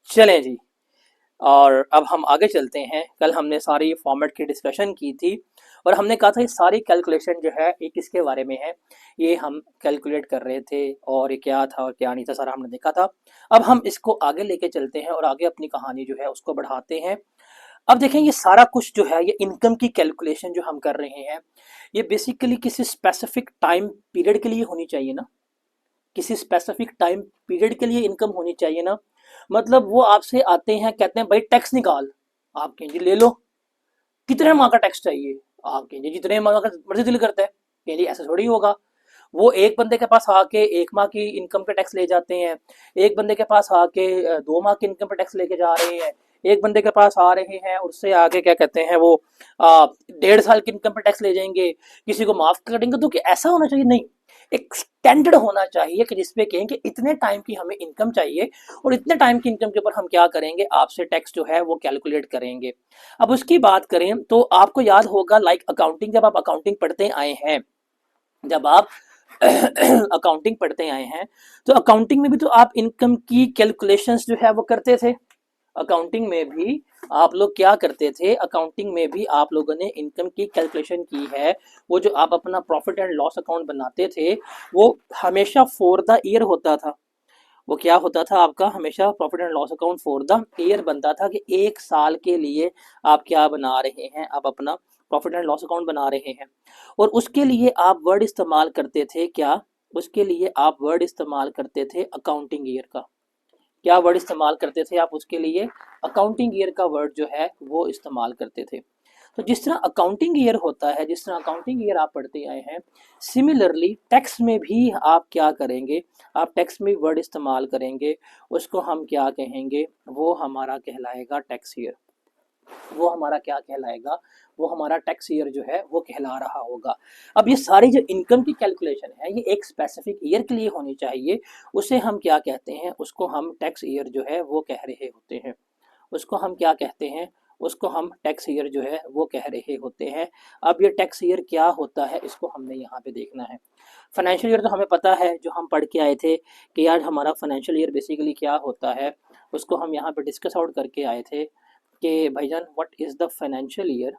चलें जी। और अब हम आगे चलते हैं। कल हमने सारी फॉर्मेट की डिस्कशन की थी और हमने कहा था ये सारी कैलकुलेशन जो है ये किसके बारे में है, ये हम कैलकुलेट कर रहे थे और ये क्या था और क्या नहीं था सारा हमने देखा था। अब हम इसको आगे लेके चलते हैं और आगे अपनी कहानी जो है उसको बढ़ाते हैं। अब देखें ये सारा कुछ जो है ये इनकम की कैलकुलेशन जो हम कर रहे हैं ये बेसिकली किसी स्पेसिफिक टाइम पीरियड के लिए होनी चाहिए ना, किसी स्पेसिफिक टाइम पीरियड के लिए इनकम होनी चाहिए ना। मतलब वो आपसे आते हैं कहते हैं भाई टैक्स निकाल, आप कहेंगे ले लो, कितने माह का टैक्स चाहिए, आप कहेंगे जितने माह का मर्जी दिल करता है, कहेंगे ऐसा थोड़ी होगा। वो एक बंदे के पास आके एक माह की इनकम का टैक्स ले जाते हैं, एक बंदे के पास आके 2 माह की इनकम का टैक्स लेके जा रहे हैं, एक बंदे के पास आ रहे हैं उससे आगे क्या कहते हैं वो 1.5 साल की इनकम पर टैक्स ले जाएंगे, किसी को माफ कर देंगे। तो कि ऐसा होना चाहिए नहीं, एक स्टैंडर्ड होना चाहिए कि जिसपे कहें कि इतने टाइम की हमें इनकम चाहिए और इतने टाइम की इनकम के ऊपर हम क्या करेंगे, आपसे टैक्स जो है वो कैलकुलेट करेंगे। अब उसकी बात करें तो आपको याद होगा लाइक अकाउंटिंग, जब आप अकाउंटिंग पढ़ते आए हैं, जब आप अकाउंटिंग पढ़ते आए हैं तो अकाउंटिंग में भी तो आप इनकम की कैलकुलेशंस जो है वो करते थे। अकाउंटिंग में भी आप लोग क्या करते थे, अकाउंटिंग में भी आप लोगों ने इनकम की कैलकुलेशन की है। वो जो आप अपना प्रॉफिट एंड लॉस अकाउंट बनाते थे वो हमेशा फॉर द ईयर होता था। वो क्या होता था आपका, हमेशा profit and loss account for the year बनता था कि एक साल के लिए आप क्या बना रहे हैं, आप अपना प्रॉफिट एंड लॉस अकाउंट बना रहे हैं। और उसके लिए आप वर्ड इस्तेमाल करते थे क्या, उसके लिए आप वर्ड इस्तेमाल करते थे अकाउंटिंग ईयर का। क्या वर्ड इस्तेमाल करते थे आप उसके लिए, अकाउंटिंग ईयर का वर्ड जो है वो इस्तेमाल करते थे। तो जिस तरह अकाउंटिंग ईयर होता है, जिस तरह अकाउंटिंग ईयर आप पढ़ते आए हैं, सिमिलरली टैक्स में भी आप क्या करेंगे, आप टैक्स में वर्ड इस्तेमाल करेंगे। उसको हम क्या कहेंगे, वो हमारा कहलाएगा टैक्स ईयर। वो हमारा क्या कहलाएगा, वो हमारा टैक्स ईयर जो है वो कहला रहा होगा। अब ये सारी जो इनकम की कैलकुलेशन है ये एक स्पेसिफिक ईयर के लिए होनी चाहिए। उसे हम क्या कहते हैं, उसको हम टैक्स ईयर जो है वो कह रहे होते हैं। उसको हम क्या कहते हैं, उसको हम टैक्स ईयर जो है वो कह रहे होते हैं। अब ये टैक्स ईयर क्या होता है इसको हमने यहाँ पे देखना है। फाइनेंशियल ईयर तो हमें पता है, जो हम पढ़ के आए थे कि यार हमारा फाइनेंशियल ईयर बेसिकली क्या होता है, उसको हम यहाँ पे डिस्कस आउट करके आए थे कि भाईजान what is the financial year.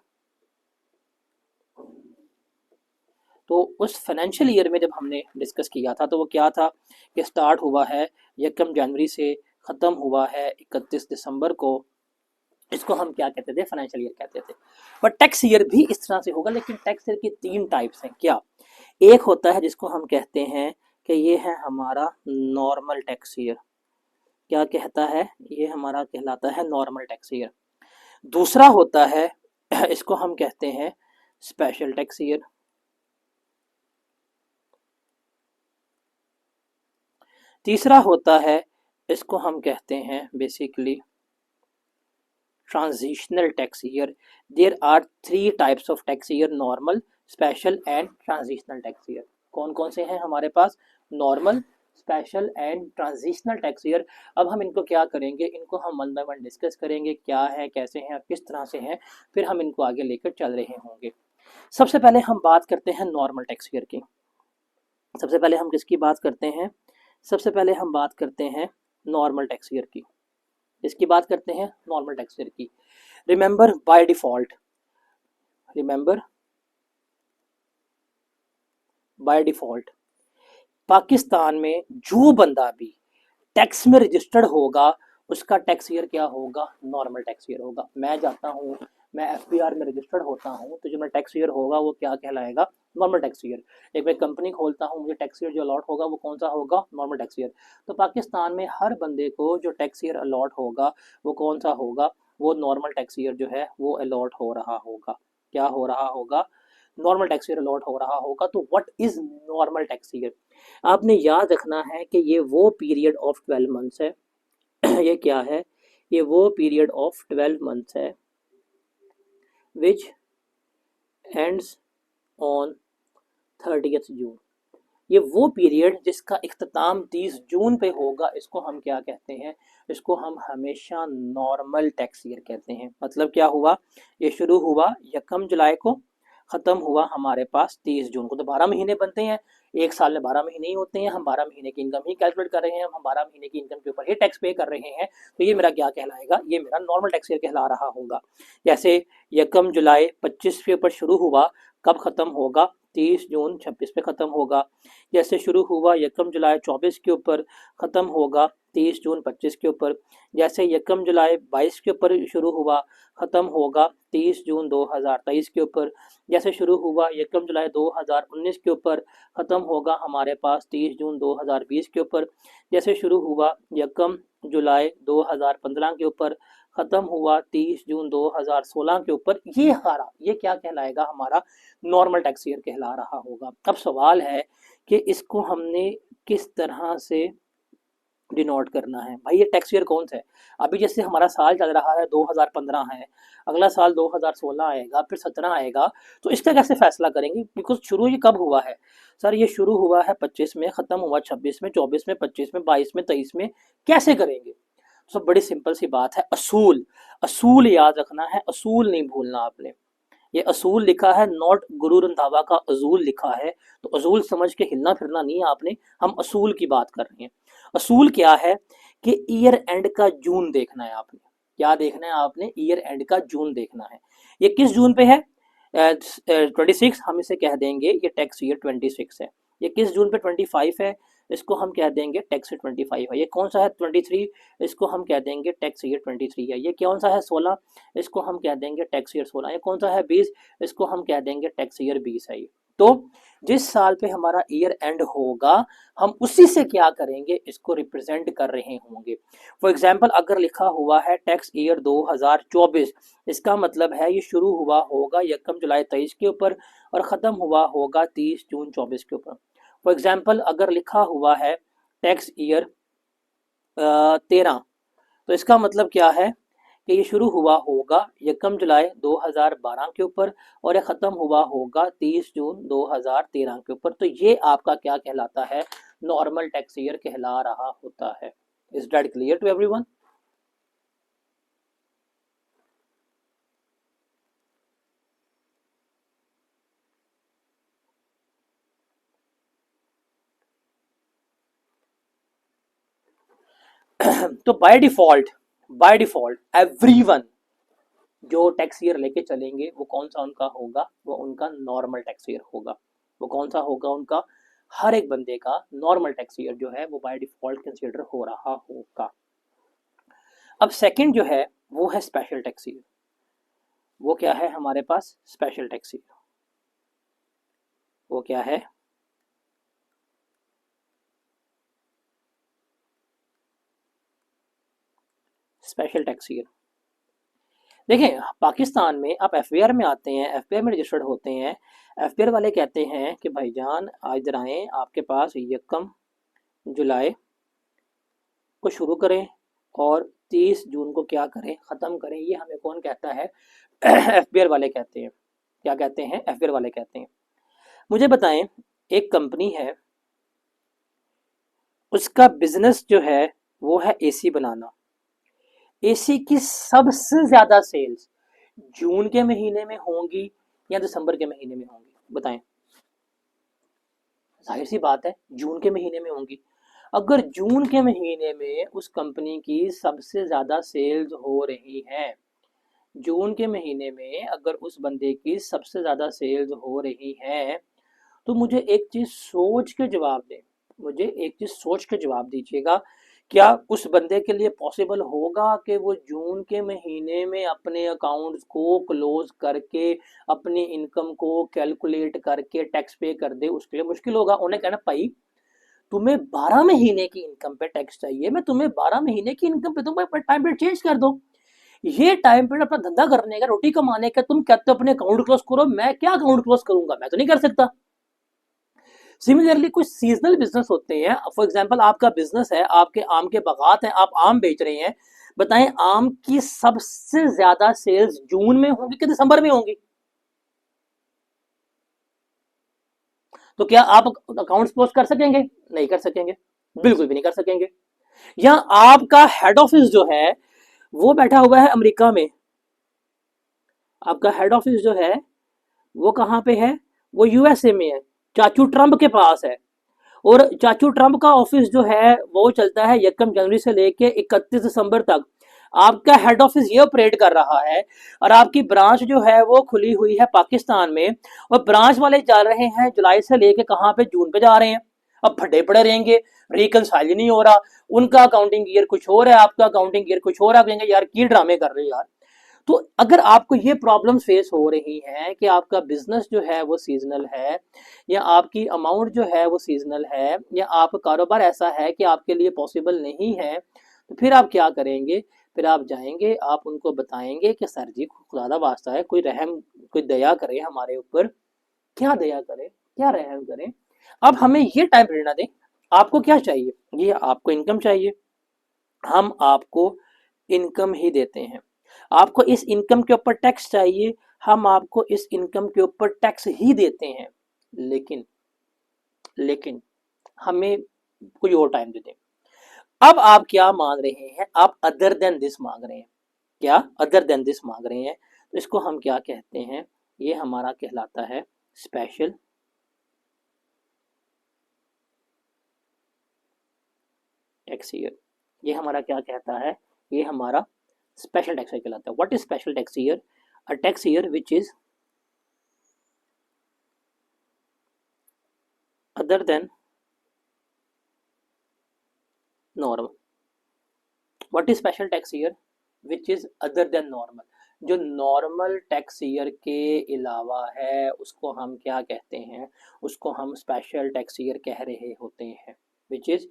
तो उस फाइनेंशियल ईयर में जब हमने डिस्कस किया था तो वो क्या था कि स्टार्ट हुआ है 1 जनवरी से, ख़त्म हुआ है 31 दिसंबर को। इसको हम क्या कहते थे, फाइनेंशियल ईयर कहते थे। बट टैक्स ईयर भी इस तरह से होगा, लेकिन टैक्स ईयर की 3 टाइप्स हैं। क्या, एक होता है जिसको हम कहते हैं कि ये है हमारा नॉर्मल टैक्स ईयर। क्या कहता है, ये हमारा कहलाता है नॉर्मल टैक्स ईयर। दूसरा होता है इसको हम कहते हैं स्पेशल टैक्स ईयर। तीसरा होता है इसको हम कहते हैं basically transitional tax year. There are 3 types of tax year, normal, special and transitional tax year. कौन कौन से हैं हमारे पास, normal, special and transitional tax year. अब हम इनको क्या करेंगे, इनको हम वन बाय वन डिस्कस करेंगे, क्या है, कैसे हैं और किस तरह से हैं, फिर हम इनको आगे लेकर चल रहे होंगे। सबसे पहले हम बात करते हैं नॉर्मल टैक्स ईयर की। सबसे पहले हम किसकी बात करते हैं, सबसे पहले हम बात करते हैं नॉर्मल टैक्स ईयर की। इसकी बात करते हैं नॉर्मल टैक्स ईयर की। Remember by default, remember by default Pakistan में जो बंदा भी टैक्स में रजिस्टर्ड होगा उसका टैक्स ईयर क्या होगा, नॉर्मल टैक्स ईयर होगा। मैं जाता हूँ, मैं एफबीआर में रजिस्टर्ड होता हूँ तो जो मेरा टैक्स ईयर होगा वो क्या कहलाएगा, नॉर्मल टैक्स ईयर। एक मैं कंपनी खोलता हूँ, मुझे टैक्स ईयर जो अलॉट होगा वो कौन सा होगा, नॉर्मल टैक्स ईयर। तो पाकिस्तान में हर बंदे को जो टैक्स ईयर अलॉट होगा वो कौन सा होगा, वो नॉर्मल टैक्स ईयर जो है वो अलॉट हो रहा होगा। क्या हो रहा होगा, नॉर्मल टैक्स ईयर अलॉट हो रहा होगा। तो what is normal tax year, आपने याद रखना है कि ये वो पीरियड ऑफ 12 मंथ्स है ये क्या है, ये वो पीरियड ऑफ 12 मंथ्स है विच एंड्स ऑन 30 जून। ये वो पीरियड जिसका इख्तिताम 30 जून पे होगा, इसको हम क्या कहते हैं, इसको हम हमेशा नॉर्मल टैक्स ईयर कहते हैं। मतलब क्या हुआ, ये शुरू हुआ 1 जुलाई को, ख़त्म हुआ हमारे पास 30 जून को, तो 12 महीने बनते हैं। एक साल में 12 महीने ही होते हैं, हम 12 महीने की इनकम ही कैलकुलेट कर रहे हैं, हम 12 महीने की इनकम के ऊपर ही टैक्स पे कर रहे हैं, तो ये मेरा क्या कहलाएगा, ये मेरा नॉर्मल टैक्स ईयर कहला रहा होगा। जैसे यकम जुलाई 25 के ऊपर शुरू हुआ, कब खत्म होगा, 30 जून 26 पे खत्म होगा। जैसे शुरू हुआ यकम जुलाई 24 के ऊपर, खत्म होगा 30 जून 25 के ऊपर। जैसे यकम जुलाई 22 के ऊपर शुरू हुआ, खत्म होगा 30 जून 2023 के ऊपर। जैसे शुरू हुआ यकम जुलाई 2019 के ऊपर, खत्म होगा हमारे पास 30 जून 2020 के ऊपर। जैसे शुरू हुआ यकम जुलाई 2015 के ऊपर, खत्म हुआ 30 जून 2016 के ऊपर। ये क्या कहलाएगा, हमारा नॉर्मल टैक्स ईयर कहला रहा होगा। अब सवाल है कि इसको हमने किस तरह से डिनोट करना है। भाई ये टैक्स ईयर कौन सा है, अभी जैसे हमारा साल चल रहा है 2015 है, अगला साल 2016 आएगा, फिर 17 आएगा, तो इसका कैसे फैसला करेंगे, बिकॉज शुरू ये कब हुआ है, सर ये शुरू हुआ है 25 में, खत्म हुआ 26 में, 24 में, 25 में, 22 में, 23 में, कैसे करेंगे। तो बड़ी सिंपल सी बात है, असूल, असूल याद रखना है, असूल नहीं भूलना आपने। ये असूल लिखा है, नॉट गुरु रंधावा का असूल लिखा है, तो असूल समझ के हिलना फिरना नहीं है आपने, हम असूल की बात कर रहे हैं। असूल क्या है कि ईयर एंड का जून देखना है आपने। क्या देखना है आपने, ईयर एंड का जून देखना है। ये किस जून पे है, 26, हम इसे कह देंगे ये टैक्स ईयर 26 है। ये किस जून पे 25 है, इसको हम कह देंगे टैक्स ईयर 25 है। ये कौन सा है 23, इसको हम कह देंगे टैक्स ईयर 23 है। ये कौन सा है 16, इसको हम कह देंगे टैक्स ईयर 16। ये कौन सा है 20, इसको हम कह देंगे टैक्स ईयर 20 है। ये तो जिस साल पे हमारा ईयर एंड होगा, हम उसी से क्या करेंगे, इसको रिप्रेजेंट कर रहे होंगे। फॉर एग्जाम्पल अगर लिखा हुआ है टैक्स ईयर 2024, इसका मतलब है ये शुरू हुआ होगा यकम जुलाई 23 के ऊपर और ख़त्म हुआ होगा 30 जून 24 के ऊपर। फॉर एग्जाम्पल अगर लिखा हुआ है टैक्स ईयर 13, तो इसका मतलब क्या है कि ये शुरू हुआ होगा यकम जुलाई 2012 के ऊपर और ये ख़त्म हुआ होगा 30 जून 2013 के ऊपर। तो ये आपका क्या कहलाता है, नॉर्मल टैक्स ईयर कहला रहा होता है। Is that clear to everyone? तो बाय डिफॉल्ट एवरीवन जो टैक्स ईयर लेके चलेंगे वो कौन सा उनका होगा, वो उनका नॉर्मल टैक्स ईयर होगा। वो कौन सा होगा उनका, हर एक बंदे का नॉर्मल टैक्स ईयर जो है वो बाय डिफॉल्ट कंसीडर हो रहा होगा। अब सेकंड जो है वो है स्पेशल टैक्स ईयर। वो क्या है हमारे पास, स्पेशल टैक्स ईयर। वो क्या है, स्पेशल टैक्स ईयर। देखें पाकिस्तान में आप एफबीआर में आते हैं, एफबीआर में रजिस्टर्ड होते हैं, एफबीआर वाले कहते हैं कि भाईजान इधर आए, आपके पास यकम जुलाई को शुरू करें और 30 जून को क्या करें, ख़त्म करें। ये हमें कौन कहता है, एफबीआर वाले कहते हैं। क्या कहते हैं, एफबीआर वाले कहते हैं। मुझे बताएं, एक कंपनी है, उसका बिजनेस जो है वो है एसी बनाना। एसी की सबसे ज्यादा सेल्स जून के महीने में होंगी या दिसंबर के महीने में होंगी, बताएं। जाहिर सी बात है जून के महीने में होंगी। अगर जून के महीने में उस कंपनी की सबसे ज्यादा सेल्स हो रही है, जून के महीने में अगर उस बंदे की सबसे ज्यादा सेल्स हो रही है, तो मुझे एक चीज सोच के जवाब दें, मुझे एक चीज सोच के जवाब दीजिएगा, क्या उस बंदे के लिए पॉसिबल होगा कि वो जून के महीने में अपने अकाउंट्स को क्लोज करके अपनी इनकम को कैलकुलेट करके टैक्स पे कर दे? उसके लिए मुश्किल होगा। उन्हें कहना भाई तुम्हें 12 महीने की इनकम पे टैक्स चाहिए, मैं तुम्हें 12 महीने की इनकम पे दूंगा, टाइम पीरियड चेंज कर दो। ये टाइम पीरियड अपना धंधा करने का, रोटी कमाने का, तुम कहते हो अपने अकाउंट क्लोज करो, मैं क्या अकाउंट क्लोज करूंगा, मैं तो नहीं कर सकता। सिमिलरली कुछ सीजनल बिजनेस होते हैं, फॉर एग्जांपल आपका बिजनेस है, आपके आम के बागात हैं, आप आम बेच रहे हैं, बताएं आम की सबसे ज्यादा सेल्स जून में होंगी कि दिसंबर में होंगी? तो क्या आप अकाउंट्स क्लोज कर सकेंगे? नहीं कर सकेंगे, बिल्कुल भी नहीं कर सकेंगे। या आपका हेड ऑफिस जो है वो बैठा हुआ है अमेरिका में, आपका हेड ऑफिस जो है वो कहां पे है, वो यूएसए में है, चाचू ट्रम्प के पास है। और चाचू ट्रम्प का ऑफिस जो है वो चलता है 1 जनवरी से लेके 31 दिसंबर तक। आपका हेड ऑफिस ये ऑपरेट कर रहा है और आपकी ब्रांच जो है वो खुली हुई है पाकिस्तान में, और ब्रांच वाले जा रहे हैं जुलाई से लेके कहाँ पे, जून पे जा रहे हैं। अब फटे पड़े रहेंगे, रिकनसाइल ही नहीं हो रहा। उनका अकाउंटिंग ईयर कुछ और है, आपका अकाउंटिंग ईयर कुछ और है। कहेंगे यार की ड्रामे कर रहे हो यार। तो अगर आपको ये प्रॉब्लम फेस हो रही है कि आपका बिजनेस जो है वो सीजनल है, या आपकी अमाउंट जो है वो सीजनल है, या आपका कारोबार ऐसा है कि आपके लिए पॉसिबल नहीं है, तो फिर आप क्या करेंगे? फिर आप जाएंगे, आप उनको बताएंगे कि सर जी खुदा दा वास्ता है, कोई रहम, कोई दया करे हमारे ऊपर। क्या दया करे, क्या रहम करे, अब हमें ये टाइम पीरियड दें। आपको क्या चाहिए? ये आपको इनकम चाहिए, हम आपको इनकम ही देते हैं। आपको इस इनकम के ऊपर टैक्स चाहिए, हम आपको इस इनकम के ऊपर टैक्स ही देते हैं। लेकिन लेकिन हमें कोई और टाइम दे दें। अब आप क्या मांग रहे हैं? आप अदर देन दिस मांग रहे हैं। क्या अदर देन दिस मांग रहे हैं? तो इसको हम क्या कहते हैं? ये हमारा कहलाता है स्पेशल टैक्स ईयर। ये हमारा क्या कहता है? ये हमारा स्पेशल टैक्स ईयर कहलाता है। What is special tax year? A tax year which is other than normal. What is special tax year which is other than normal. जो नॉर्मल टैक्स ईयर के अलावा है उसको हम क्या कहते हैं? उसको हम स्पेशल टैक्स ईयर कह रहे होते हैं। विच इज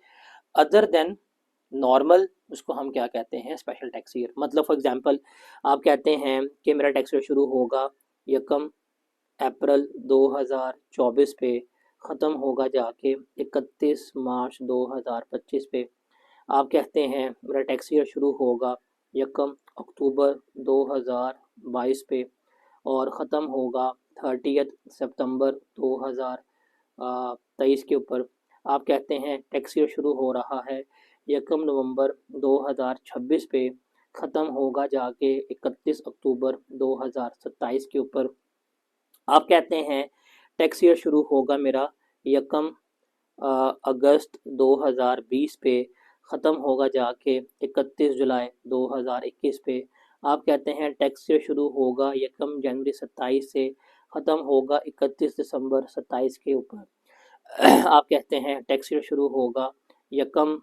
अदर देन नॉर्मल, उसको हम क्या कहते हैं? Special tax year. मतलब फॉर एग्जांपल आप कहते हैं कि मेरा टैक्स ईयर शुरू होगा 1 अप्रैल 2024 पे, ख़त्म होगा जाके 31 मार्च 2025 पे। आप कहते हैं मेरा टैक्स ईयर शुरू होगा 1 अक्टूबर 2022 पे और ख़त्म होगा 30 सितंबर 2023 के ऊपर। आप कहते हैं टैक्स ईयर शुरू हो रहा है 1 नवंबर 2026 पे, ख़त्म होगा जाके 31 अक्टूबर 2027 के ऊपर। आप कहते हैं टैक्स ईयर शुरू होगा मेरा 1 अगस्त 2020 पे, ख़त्म होगा जाके 31 जुलाई 2021 पे। आप कहते हैं टैक्स ईयर शुरू होगा 1 जनवरी 27 से, ख़त्म होगा 31 दिसंबर 27 के ऊपर। आप कहते हैं टैक्स ईयर शुरू होगा 1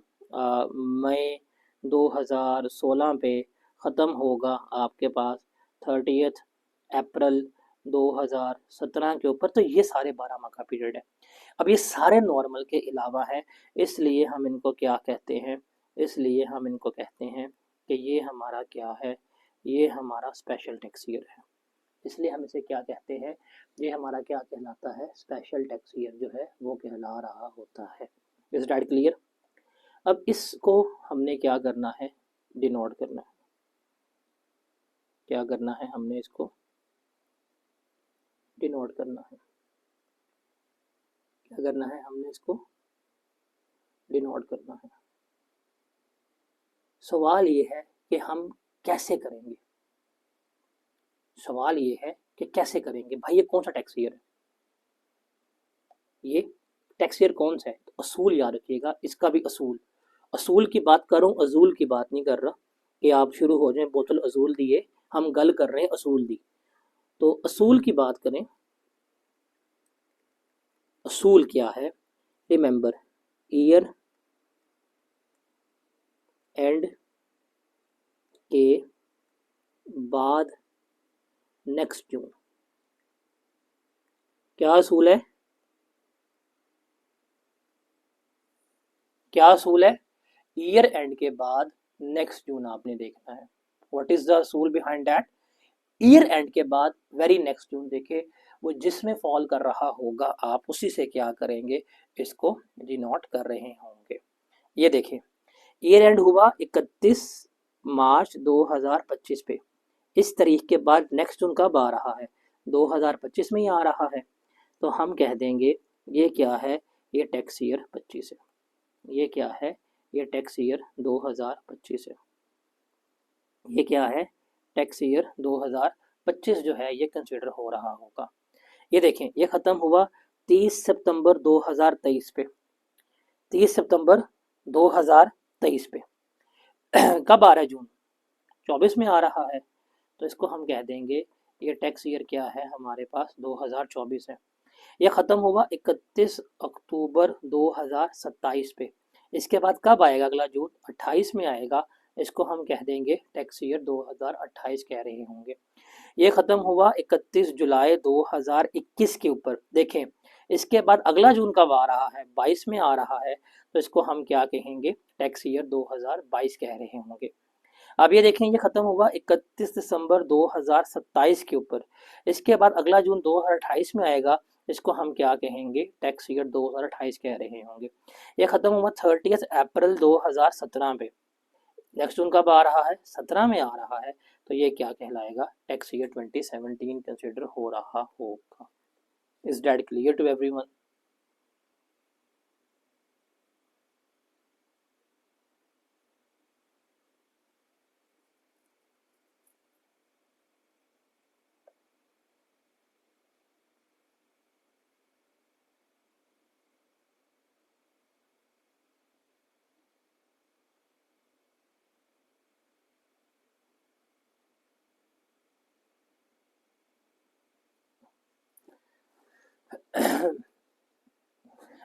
मई 2016 पे, ख़त्म होगा आपके पास 30 अप्रैल 2017 के ऊपर। तो ये सारे 12 माह का पीरियड है। अब ये सारे नॉर्मल के अलावा है, इसलिए हम इनको क्या कहते हैं? इसलिए हम इनको कहते हैं कि ये हमारा क्या है? ये हमारा स्पेशल टैक्स ईयर है। इसलिए हम इसे क्या कहते हैं? ये हमारा क्या कहलाता है? स्पेशल टैक्स ईयर जो है वो कहला रहा होता है। Is that clear? अब इसको हमने क्या करना है? डिनोट करना है। क्या करना है? हमने इसको डिनोट करना है। क्या करना है? हमने इसको डिनोट करना है। सवाल ये है कि हम कैसे करेंगे? सवाल ये है कि कैसे करेंगे भाई? ये कौन सा टैक्स ईयर है? ये टैक्स ईयर कौन सा है? तो असूल याद रखिएगा, इसका भी असूल। असूल की बात कर रहा हूँ, अजूल की बात नहीं कर रहा कि आप शुरू हो जाएं बोतल अजूल दिए। हम गल कर रहे हैं असूल दी। तो असूल की बात करें, असूल क्या है? रिमेंबर, ईयर एंड के बाद नेक्स्ट जून। क्या असूल है? क्या असूल है? ईयर एंड के बाद नेक्स्ट जून आपने देखना है। व्हाट इज द असूल बिहाइंड दैट? ईयर एंड के बाद वेरी नेक्स्ट जून देखे, वो जिसमें फॉल कर रहा होगा आप उसी से क्या करेंगे? इसको डिनोट कर रहे होंगे। ये देखें, ईयर एंड हुआ 31 मार्च 2025 पे। इस तारीख के बाद नेक्स्ट जून कब आ रहा है? 2025 में ही आ रहा है। तो हम कह देंगे ये क्या है? ये टैक्स ईयर 25 है। ये क्या है? ये टैक्स ईयर 2025 है। ये क्या है? टैक्स ईयर 2025 जो है ये कंसिडर हो रहा होगा। ये देखें, ये ख़त्म हुआ 30 सितंबर 2023 पे, 30 सितंबर 2023 पे कब आ रहा है जून? 24 में आ रहा है, तो इसको हम कह देंगे ये टैक्स ईयर क्या है हमारे पास 2024 है। ये ख़त्म हुआ 31 अक्टूबर 2027 पे। इसके बाद कब आएगा अगला जून? 28 में आएगा, इसको हम कह देंगे टैक्स ईयर 2028 कह रहे होंगे। ये ख़त्म हुआ 31 जुलाई 2021 के ऊपर। देखें इसके बाद अगला जून कब आ रहा है? 22 में आ रहा है, तो इसको हम क्या कहेंगे? टैक्स ईयर 2022 कह रहे होंगे। अब ये देखें ये ख़त्म हुआ 31 दिसंबर 2027 के ऊपर। इसके बाद अगला जून 2028 में आएगा, इसको हम क्या कहेंगे? टैक्स ईयर 2028 कह रहे होंगे। ये ख़त्म हुआ 30 अप्रैल 2017 पे। नेक्स्ट जून कब आ रहा है? 17 में आ रहा है, तो ये क्या कहलाएगा? टैक्स ईयर 2017 कंसिडर हो रहा होगा। Is that clear to everyone?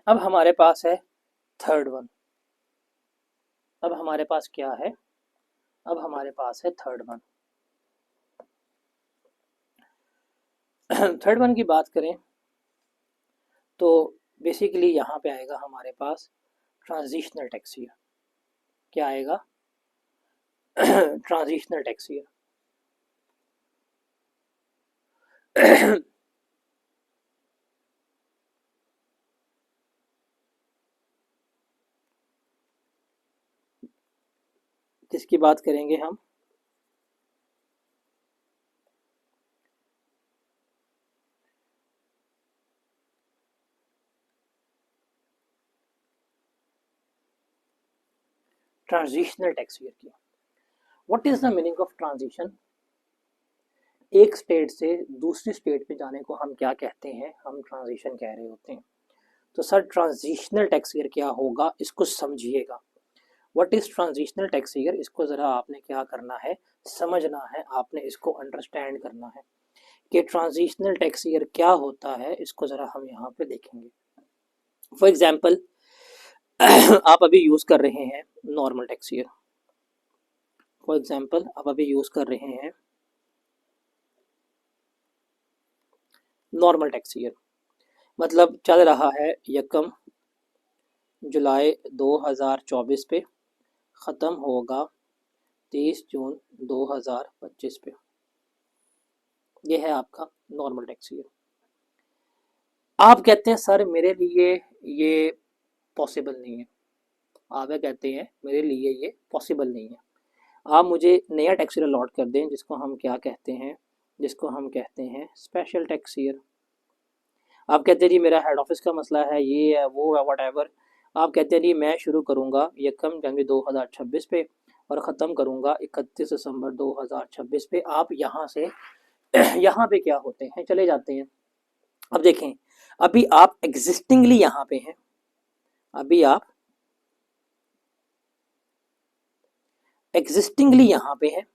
अब हमारे पास है थर्ड वन। अब हमारे पास क्या है? अब हमारे पास है थर्ड वन। थर्ड वन की बात करें तो बेसिकली यहाँ पे आएगा हमारे पास ट्रांजिशनल टैक्स ईयर। क्या आएगा? Transitional tax year. किसकी बात करेंगे हम? ट्रांजिशनल टैक्स ईयर की। What is the meaning of transition? एक स्टेट से दूसरी स्टेट पे जाने को हम क्या कहते हैं? हम ट्रांजिशन कह रहे होते हैं। तो सर ट्रांजिशनल टैक्स ईयर क्या होगा, इसको समझिएगा। What is transitional tax year? इसको ज़रा आपने क्या करना है? समझना है, आपने इसको अंडरस्टैंड करना है कि ट्रांजिशनल टैक्स ईयर क्या होता है। इसको ज़रा हम यहाँ पे देखेंगे। फॉर एग्जाम्पल आप अभी यूज़ कर रहे हैं normal tax year. For example आप अभी यूज़ कर रहे हैं नॉर्मल टैक्स ईयर, मतलब चल रहा है 1 जुलाई 2024 पे, ख़त्म होगा 30 जून 2025 पे। ये है आपका नॉर्मल टैक्स ईयर। आप कहते हैं सर मेरे लिए ये पॉसिबल नहीं है। आप कहते हैं मेरे लिए ये पॉसिबल नहीं है, आप मुझे नया टैक्स ईयर अलॉट कर दें, जिसको हम क्या कहते हैं? जिसको हम कहते हैं स्पेशल टैक्स ईयर। आप कहते हैं जी मेरा हेड ऑफिस का मसला है, ये है वो है, वट एवर। आप कहते हैं जी मैं शुरू करूँगा 1 जनवरी 2026 पे और ख़त्म करूँगा 31 दिसंबर 2026 पे। आप यहाँ से यहाँ पे क्या होते हैं? चले जाते हैं। अब देखें अभी आप एग्जिस्टिंगली यहाँ पे हैं, अभी आप एग्जिस्टिंगली यहाँ पे हैं।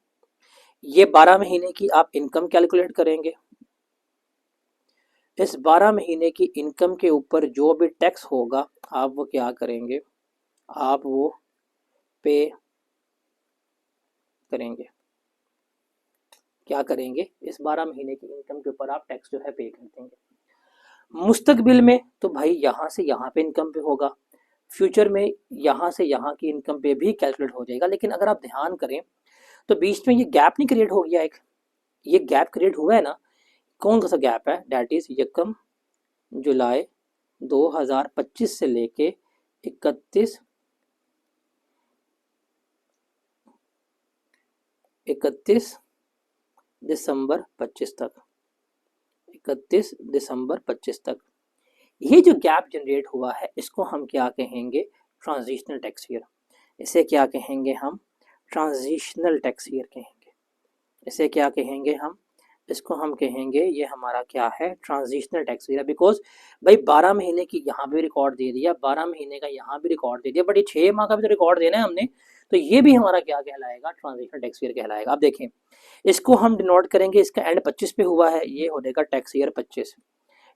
ये 12 महीने की आप इनकम कैलकुलेट करेंगे। इस 12 महीने की इनकम के ऊपर जो भी टैक्स होगा आप वो क्या करेंगे? आप वो पे करेंगे। क्या करेंगे? इस 12 महीने की इनकम के ऊपर आप टैक्स जो है पे कर देंगे। मुस्तकबिल में तो भाई यहाँ से यहाँ पे इनकम पे होगा, फ्यूचर में यहाँ से यहाँ की इनकम पे भी कैलकुलेट हो जाएगा। लेकिन अगर आप ध्यान करें तो बीच में ये गैप नहीं क्रिएट हो गया? एक ये गैप क्रिएट हुआ है ना, कौन सा गैप है? डेट इज 1 जुलाई 2025 से लेके 31 दिसंबर 25 तक, 31 दिसंबर 25 तक ये जो गैप जनरेट हुआ है इसको हम क्या कहेंगे? Transitional tax year. इसे क्या कहेंगे हम? ट्रांजिशनल टैक्स ईयर कहेंगे। इसे क्या कहेंगे हम? इसको हम कहेंगे ये हमारा क्या है, ट्रांजिशनल टैक्स ईयर। बिकॉज भाई 12 महीने की यहाँ भी रिकॉर्ड दे दिया, 12 महीने का यहाँ भी रिकॉर्ड दे दिया, बट ये 6 माह का भी तो रिकॉर्ड देना है हमने, तो ये भी हमारा क्या कहलाएगा, ट्रांजिशनल टैक्स ईयर कहलाएगा। अब देखें इसको हम डिनोट करेंगे, इसका एंड 25 पे हुआ है, ये हो जाएगा टैक्स ईयर 25।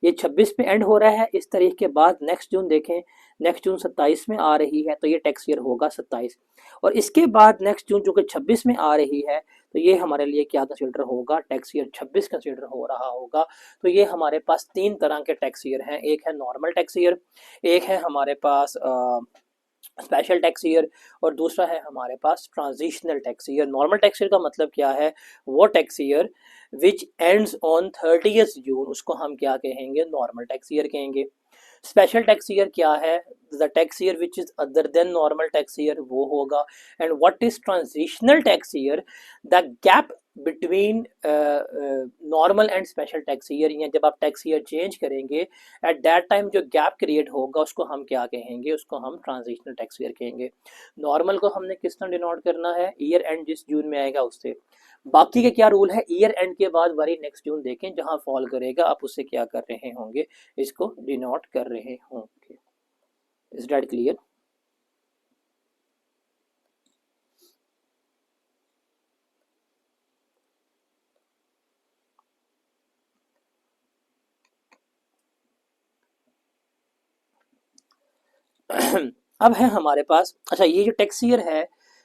ये 26 पे एंड हो रहा है, इस तारीख के बाद नेक्स्ट जून देखें, नेक्स्ट जून 27 में आ रही है, तो ये टैक्स ईयर होगा 27। और इसके बाद नेक्स्ट जून जो कि 26 में आ रही है, तो ये हमारे लिए क्या कंसिडर होगा, टैक्स ईयर 26 कंसिडर हो रहा होगा। तो ये हमारे पास 3 तरह के टैक्स ईयर हैं, एक है नॉर्मल टैक्स ईयर, एक है हमारे पास स्पेशल टैक्स ईयर, और दूसरा है हमारे पास transitional tax year. Normal tax year का मतलब क्या है, वो tax year which ends on 30 June, उसको हम क्या कहेंगे, नॉर्मल टैक्स ईयर कहेंगे। स्पेशल टैक्स ईयर क्या है, the tax year which is other than normal tax year, वो होगा। And what is transitional tax year, the gap between normal and special tax year, या जब आप टैक्स ईयर चेंज करेंगे at that time जो gap create होगा उसको हम क्या कहेंगे, उसको हम ट्रांजिशनल टैक्स ईयर कहेंगे। नॉर्मल को हमने किस तरह डिनोट करना है, ईयर एंड जिस जून में आएगा उससे। बाकी के क्या रूल है, ईयर एंड के बाद वरी नेक्स्ट जून देखें जहां फॉल करेगा आप उससे क्या कर रहे होंगे, इसको डिनोट कर रहे होंगे। Is that clear? अब है हमारे पास, अच्छा ये जो टैक्स ईयर है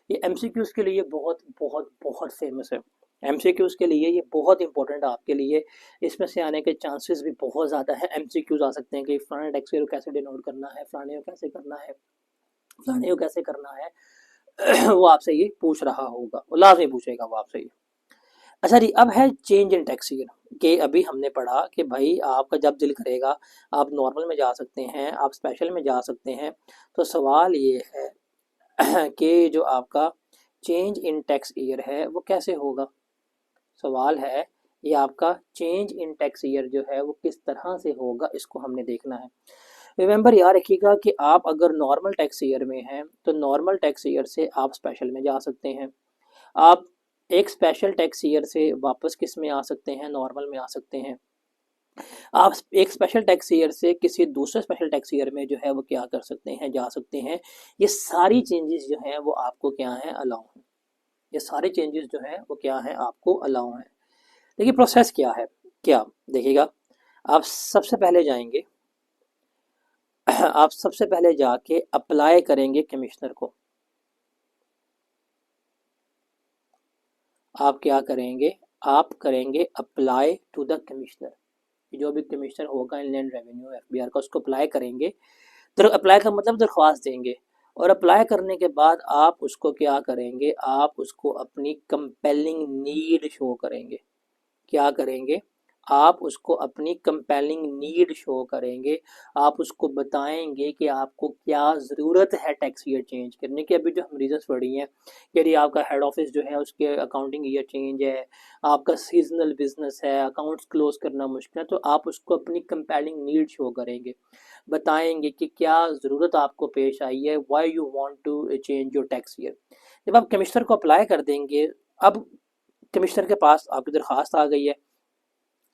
ये एमसीक्यूज के लिए बहुत बहुत बहुत फेमस है। एमसीक्यूज के लिए ये बहुत इंपॉर्टेंट है आपके लिए, इसमें से आने के चांसेस भी बहुत ज़्यादा है। एमसीक्यूज आ सकते हैं कि फलाने टैक्स ईयर को कैसे डिनोट करना है, फलाने को कैसे करना है, फलाने को कैसे करना है। वो आपसे ये पूछ रहा होगा, वो लाजमी पूछेगा वो आपसे ये। अच्छा जी, अब है चेंज इन टैक्स ईयर के, अभी हमने पढ़ा कि भाई आपका जब दिल करेगा आप नॉर्मल में जा सकते हैं, आप स्पेशल में जा सकते हैं। तो सवाल ये है कि जो आपका चेंज इन टैक्स ईयर है वो कैसे होगा। सवाल है ये आपका चेंज इन टैक्स ईयर जो है वो किस तरह से होगा, इसको हमने देखना है। रिमेंबर याद रखिएगा कि आप अगर नॉर्मल टैक्स ईयर में हैं तो नॉर्मल टैक्स ईयर से आप स्पेशल में जा सकते हैं। आप एक स्पेशल टैक्स ईयर से वापस किस में आ सकते हैं, नॉर्मल में आ सकते हैं। आप एक स्पेशल टैक्स ईयर से किसी दूसरे स्पेशल टैक्स ईयर में जो है वो क्या कर सकते हैं, जा सकते हैं। ये सारी चेंजेस जो हैं वो आपको क्या हैं, अलाउ हैं। ये सारे चेंजेस जो हैं वो क्या हैं, आपको अलाउ हैं। देखिए प्रोसेस क्या है, क्या देखिएगा, आप सबसे पहले जाएंगे आप सबसे पहले जाके अप्लाई करेंगे कमिश्नर को। आप क्या करेंगे, आप करेंगे अप्लाई टू द कमिश्नर, जो भी कमिश्नर होगा इनलैंड रेवेन्यू एफबीआर का, उसको अप्लाई करेंगे। तो अप्लाई का मतलब दरख्वास्त देंगे, और अप्लाई करने के बाद आप उसको क्या करेंगे, आप उसको अपनी कंपेलिंग नीड शो करेंगे। क्या करेंगे, आप उसको अपनी कंपेलिंग नीड शो करेंगे। आप उसको बताएंगे कि आपको क्या ज़रूरत है टैक्स ईयर चेंज करने की। अभी जो हम रीजंस पढ़ी हैं कि यदि आपका हेड ऑफिस जो है उसके अकाउंटिंग ईयर चेंज है, आपका सीजनल बिजनेस है, अकाउंट्स क्लोज करना मुश्किल है, तो आप उसको अपनी कंपेलिंग नीड शो करेंगे, बताएंगे कि क्या ज़रूरत आपको पेश आई है, why you want to change your tax year. जब आप कमिश्नर को अप्लाई कर देंगे, अब कमिश्नर के पास आपकी दरख्वास्त आ गई है,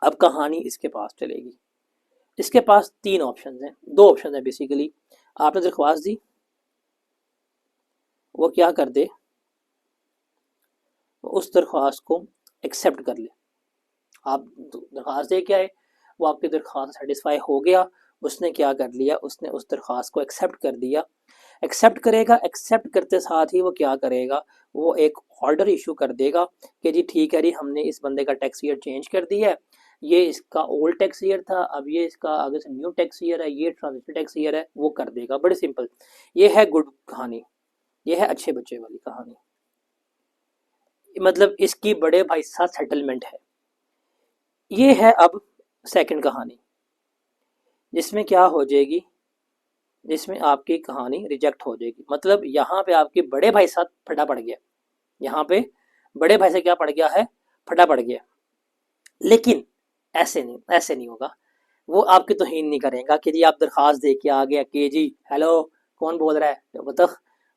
अब कहानी इसके पास चलेगी। इसके पास 3 ऑप्शन हैं, 2 ऑप्शन है बेसिकली। आपने दरख्वास्त दी, वो क्या कर दे, वो उस दरख्वास्त को एक्सेप्ट कर ले। आप दरख्वास्त दे क्या है, वो आपकी दरख्वास्त सेटिस्फाई हो गया, उसने क्या कर लिया, उसने उस दरख्वास्त को एक्सेप्ट कर दिया। एक्सेप्ट करेगा, एक्सेप्ट करते साथ ही वो क्या करेगा, वो एक ऑर्डर इशू कर देगा कि जी ठीक है जी, हमने इस बंदे का टैक्स ईयर चेंज कर दिया है, ये इसका ओल्ड टैक्स ईयर था, अब ये इसका आगे से न्यू टैक्स ईयर है, ये ट्रांजिशन टैक्स ईयर है, वो कर देगा। बड़ी सिंपल, ये है गुड कहानी, ये है अच्छे बच्चे वाली कहानी, मतलब इसकी बड़े भाई साथ सेटलमेंट है। ये है अब सेकंड कहानी, जिसमें क्या हो जाएगी, जिसमें आपकी कहानी रिजेक्ट हो जाएगी। मतलब यहाँ पे आपके बड़े भाई साथ फटा पड़ गया, यहाँ पे बड़े भाई से क्या पड़ गया है, फटा पड़ गया। लेकिन ऐसे नहीं होगा, वो आपकी तौहीन नहीं करेगा कि जी आप दरख्वास्त दे के आ गया कि जी हेलो कौन बोल रहा है, तो बता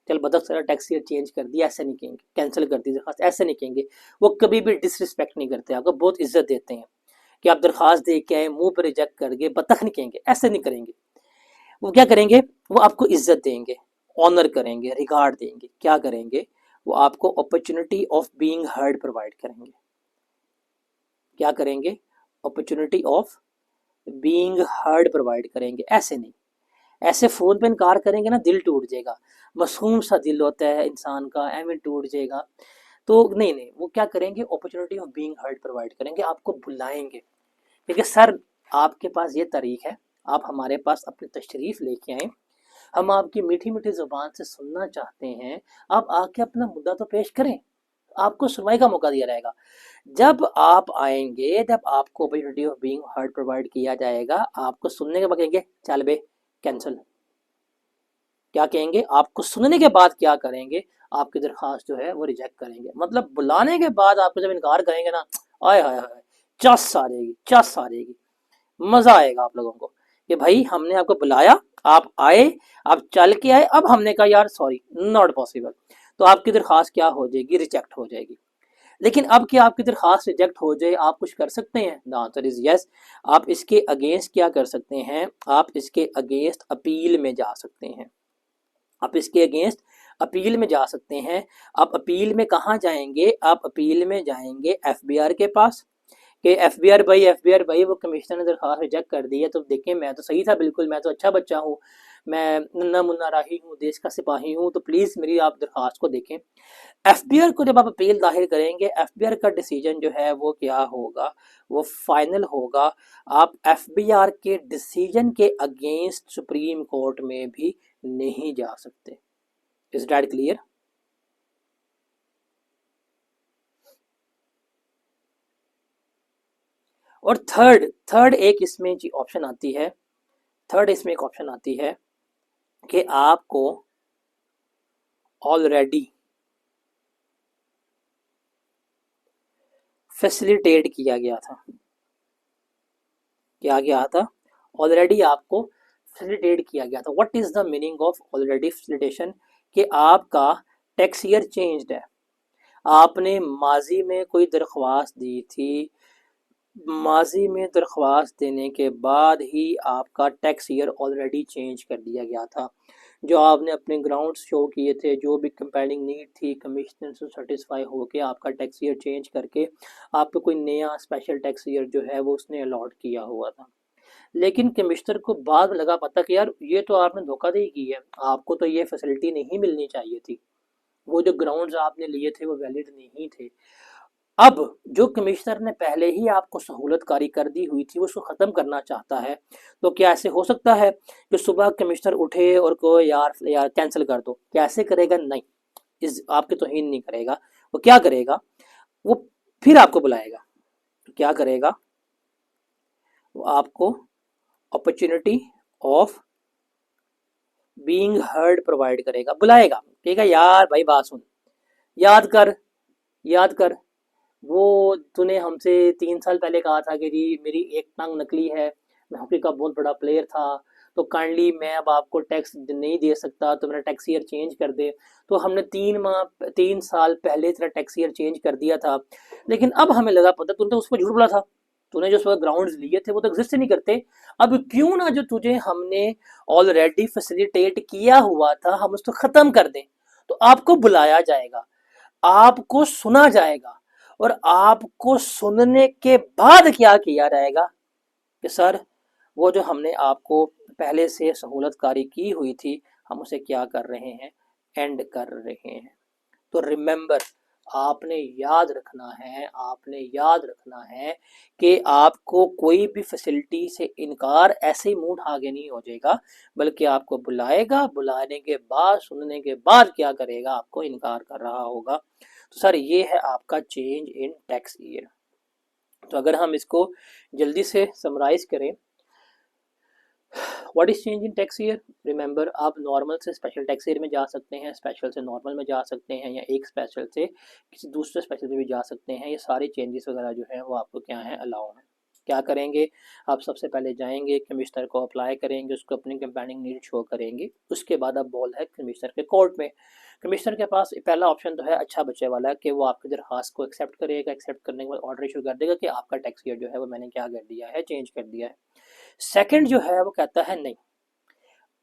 चल बदक सारा टैक्स ईयर चेंज कर दिया, ऐसे नहीं कहेंगे, कैंसिल कर दी दरखास्त, ऐसे नहीं कहेंगे। वो कभी भी डिसरिस्पेक्ट नहीं करते, आपको बहुत इज्जत देते हैं कि आप दरखास्त दे के आए, मुंह पर रिजेक्ट कर गए, बतख नहीं कहेंगे, ऐसे नहीं करेंगे। वो क्या करेंगे, वो आपको इज्जत देंगे, ऑनर करेंगे, रिगार्ड देंगे। क्या करेंगे, वो आपको opportunity of being heard provide करेंगे। क्या करेंगे, opportunity of being heard provide करेंगे। ऐसे नहीं, ऐसे फोन पे इनकार करेंगे ना, दिल टूट जाएगा, मासूम सा दिल होता है इंसान का, एवं टूट जाएगा। तो नहीं नहीं, वो क्या करेंगे, opportunity of being heard provide करेंगे, आपको बुलाएंगे। ठीक है सर, आपके पास ये तारीख है, आप हमारे पास अपनी तशरीफ लेके आए, हम आपकी मीठी मीठी जुबान से सुनना चाहते हैं, आप आके अपना मुद्दा तो पेश करें, आपको सुनवाई का मौका दिया जाएगा। जब आप आएंगे, जब आपको opportunity of being heard provide किया जाएगा, आपको सुनने के बाद कहेंगे चल बे कैंसिल। क्या कहेंगे, आपको सुनने के बाद क्या करेंगे, आपकी दरखास्त जो है वो रिजेक्ट करेंगे। मतलब बुलाने के बाद आपको जब इनकार करेंगे ना, आय हाय हाय, चस आ जाएगी, चस आ जाएगी, मजा आएगा आप लोगों को कि भाई हमने आपको बुलाया, आप आए, आप चल के आए, अब हमने कहा यार सॉरी नॉट पॉसिबल, तो आपकी दरखास्त क्या हो जाएगी, रिजेक्ट हो जाएगी। लेकिन अब क्या आपकी दरखास्त रिजेक्ट हो जाए, आप कुछ कर सकते हैं, द आंसर इज यस। आप इसके अगेंस्ट क्या कर सकते हैं, आप इसके अगेंस्ट अपील में जा सकते हैं, आप इसके अगेंस्ट अपील में जा सकते हैं। आप अपील में कहाँ जाएंगे, आप अपील में जाएंगे एफबीआर के पास, कि एफबीआर भाई वो कमिश्नर ने दरखास्त रिजेक्ट कर दी है, तो देखें मैं तो सही था बिल्कुल, मैं तो अच्छा बच्चा हूँ, मैं नन्ना मुन्ना राही हूँ, देश का सिपाही हूँ, तो प्लीज़ मेरी आप दरखास्त को देखें। एफबीआर को जब आप अपील दाखिल करेंगे, एफबीआर का डिसीजन जो है वो क्या होगा, वो फाइनल होगा। आप एफबीआर के डिसीजन के अगेंस्ट सुप्रीम कोर्ट में भी नहीं जा सकते। Is that clear? और थर्ड थर्ड एक इसमें जी ऑप्शन आती है, थर्ड इसमें एक ऑप्शन आती है कि आपको ऑलरेडी फैसिलिटेट किया गया था, क्या गया था, ऑलरेडी आपको फैसिलिटेट किया गया था। What is the meaning of already facilitation, कि आपका टैक्स ईयर चेंज्ड है, आपने माजी में कोई दरख्वास्त दी थी, माजी में दरख्वास्त देने के बाद ही आपका टैक्स ईयर ऑलरेडी चेंज कर दिया गया था। जो आपने अपने ग्राउंड्स शो किए थे, जो भी कंपेयरिंग नीड थी, कमिश्नर से सेटिस्फाई होके आपका टैक्स ईयर चेंज करके आपको कोई नया स्पेशल टैक्स ईयर जो है वो उसने अलॉट किया हुआ था। लेकिन कमिश्नर को बाद में लगा पता कि यार ये तो आपने धोखाधड़ी की है, आपको तो ये फैसिलिटी नहीं मिलनी चाहिए थी, वो जो ग्राउंड्स आपने लिए थे वो वैलिड नहीं थे। अब जो कमिश्नर ने पहले ही आपको सहूलतकारी कर दी हुई थी, वो उसको ख़त्म करना चाहता है। तो क्या ऐसे हो सकता है कि सुबह कमिश्नर उठे और को यार यार कैंसिल कर दो, क्या ऐसे करेगा? नहीं, इस आपकी तौहीन नहीं करेगा। वो क्या करेगा, वो फिर आपको बुलाएगा, तो क्या करेगा, वो आपको opportunity of being heard provide करेगा, बुलाएगा, ठीक है यार भाई बात सुन, याद कर, याद कर, वो तूने हमसे 3 साल पहले कहा था कि जी मेरी एक टांग नकली है, मैं हॉकी का बहुत बड़ा प्लेयर था, तो काइंडली मैं अब आपको टैक्स नहीं दे सकता, तो मेरा टैक्स ईयर चेंज कर दे। तो हमने 3 साल पहले तेरा टैक्स ईयर चेंज कर दिया था, लेकिन अब हमें लगा पता तूने तो उस पर झूठ बोला था, तूने जो उस पर ग्राउंड्स लिए थे वो तो एग्जिस्ट ही नहीं करते। अब क्यों ना जो तुझे हमने ऑलरेडी फैसिलिटेट किया हुआ था हम उसको ख़त्म कर दें। तो आपको बुलाया जाएगा, आपको सुना जाएगा, और आपको सुनने के बाद क्या किया जाएगा कि सर वो जो हमने आपको पहले से सहूलतकारी की हुई थी हम उसे क्या कर रहे हैं, एंड कर रहे हैं। तो रिमेंबर, आपने याद रखना है, आपने याद रखना है कि आपको कोई भी फैसिलिटी से इनकार ऐसे ही मुंह उठा के नहीं हो जाएगा, बल्कि आपको बुलाएगा, बुलाने के बाद सुनने के बाद क्या करेगा, आपको इनकार कर रहा होगा। तो सर ये है आपका चेंज इन टैक्स ईयर। तो अगर हम इसको जल्दी से समराइज करें, what is change in tax year, remember आप नॉर्मल से स्पेशल टैक्स ईयर में जा सकते हैं, स्पेशल से नॉर्मल में जा सकते हैं, या एक स्पेशल से किसी दूसरे स्पेशल में भी जा सकते हैं। ये सारे चेंजेस वगैरह जो है वो आपको क्या है, अलाउ है। क्या करेंगे, आप सबसे पहले जाएंगे कमिश्नर को अप्लाई करेंगे, उसको अपनी कंपेनिंग नीड शो करेंगे, उसके बाद अब बॉल है कमिश्नर के कोर्ट में। कमिश्नर के पास पहला ऑप्शन तो है अच्छा बच्चे वाला कि वो आपकी दरखास्त को एक्सेप्ट करेगा, एक्सेप्ट करने के बाद ऑर्डर इशू कर देगा कि आपका टैक्स ईयर जो है वो मैंने क्या कर दिया है, चेंज कर दिया है। सेकंड जो है वो कहता है नहीं,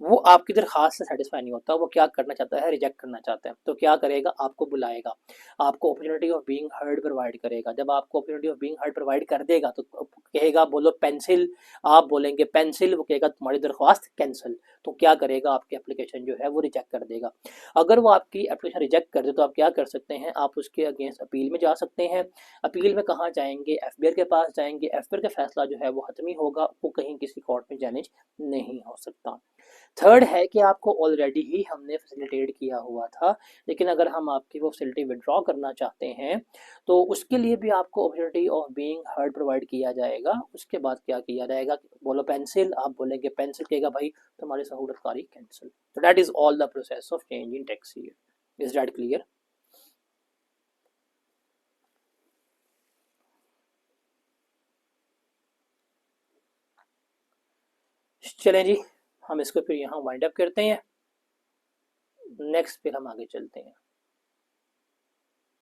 वो आपकी दरखास्त से सेटिस्फाई नहीं होता, वो क्या करना चाहता है, रिजेक्ट करना चाहता है। तो क्या करेगा, आपको बुलाएगा, आपको opportunity of being heard provide करेगा। जब आपको opportunity of being heard provide कर देगा तो कहेगा बोलो पेंसिल, आप बोलेंगे पेंसिल, वो कहेगा तुम्हारी दरख्वास्त कैंसिल। तो क्या करेगा, आपकी एप्लीकेशन जो है वो रिजेक्ट कर देगा। अगर वो आपकी एप्लीकेशन रिजेक्ट कर दे तो आप क्या कर सकते हैं, आप उसके अगेंस्ट अपील में जा सकते हैं। अपील में कहाँ जाएंगे, एफबीआर के पास जाएंगे। एफबीआर का फैसला जो है वो हतमी होगा, वो कहीं किसी कोर्ट में चैलेंज नहीं हो सकता। थर्ड है कि आपको ऑलरेडी ही हमने फैसिलिटेट किया हुआ था, लेकिन अगर हम आपकी वो फैसिलिटी विड्रॉ करना चाहते हैं तो उसके लिए भी आपको opportunity of being heard provide किया जाएगा। उसके बाद क्या किया जाएगा, बोलो पेंसिल, आप बोलेंगे पेंसिल, कहेगा भाई तुम्हारी सहूलतकारी कैंसिल। तो that is all the process of change in tax year. Is that clear? चलें जी, हम इसको फिर यहाँ वाइंड अप करते हैं। नेक्स्ट फिर हम आगे चलते हैं।